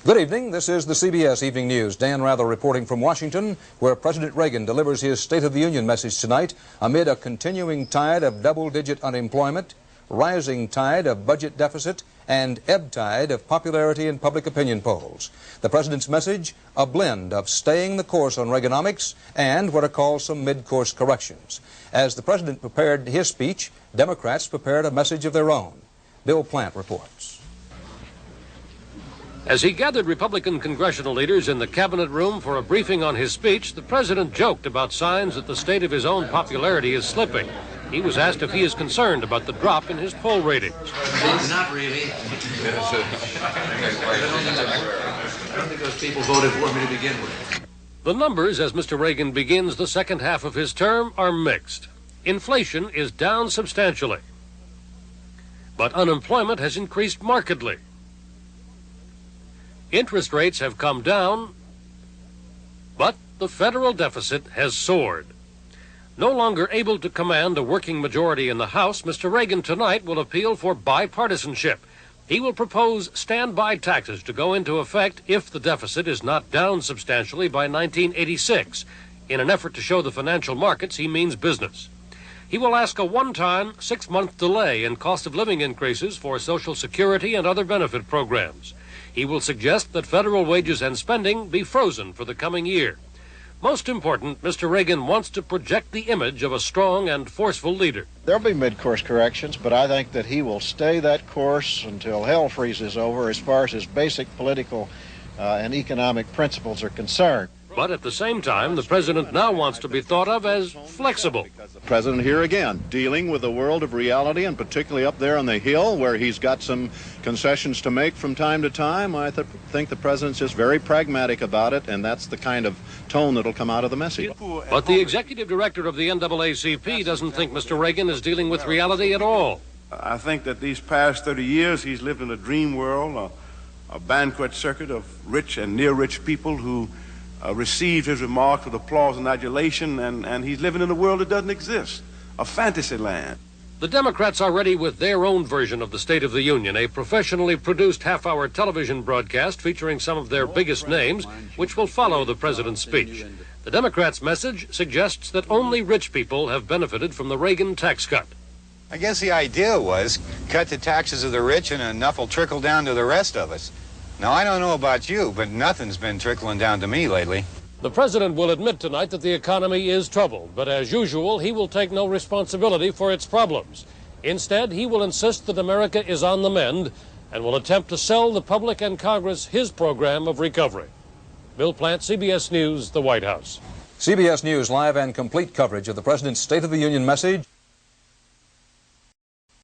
Good evening. This is the CBS Evening News. Dan Rather reporting from Washington, where President Reagan delivers his State of the Union message tonight amid a continuing tide of double-digit unemployment, rising tide of budget deficit, and ebb tide of popularity in public opinion polls. The president's message, a blend of staying the course on Reaganomics and what are called some mid-course corrections. As the president prepared his speech, Democrats prepared a message of their own. Bill Plant reports. As he gathered Republican congressional leaders in the cabinet room for a briefing on his speech, the president joked about signs that the state of his own popularity is slipping. He was asked if he is concerned about the drop in his poll ratings. Not really. I don't think those people voted for me to begin with. The numbers, as Mr. Reagan begins the second half of his term, are mixed. Inflation is down substantially, but unemployment has increased markedly. Interest rates have come down, but the federal deficit has soared. No longer able to command a working majority in the House, Mr. Reagan tonight will appeal for bipartisanship. He will propose standby taxes to go into effect if the deficit is not down substantially by 1986. In an effort to show the financial markets he means business. He will ask a one-time 6-month delay in cost of living increases for Social Security and other benefit programs. He will suggest that federal wages and spending be frozen for the coming year. Most important, Mr. Reagan wants to project the image of a strong and forceful leader. There'll be mid-course corrections, but I think that he will stay that course until hell freezes over as far as his basic political and economic principles are concerned. But at the same time, the president now wants to be thought of as flexible. The president here again, dealing with the world of reality, and particularly up there on the Hill, where he's got some concessions to make from time to time. I think the president's just very pragmatic about it, and that's the kind of tone that'll come out of the message. But the executive director of the NAACP doesn't think Mr. Reagan is dealing with reality at all. I think that these past 30 years he's lived in a dream world, a banquet circuit of rich and near-rich people who received his remarks with applause and adulation, and he's living in a world that doesn't exist, a fantasy land. The Democrats are ready with their own version of the State of the Union, a professionally produced half-hour television broadcast featuring some of their biggest names, which will follow the president's speech. The Democrats' message suggests that only rich people have benefited from the Reagan tax cut. I guess the idea was cut the taxes of the rich and enough will trickle down to the rest of us. Now, I don't know about you, but nothing's been trickling down to me lately. The president will admit tonight that the economy is troubled, but as usual, he will take no responsibility for its problems. Instead, he will insist that America is on the mend and will attempt to sell the public and Congress his program of recovery. Bill Plant, CBS News, the White House. CBS News live and complete coverage of the president's State of the Union message.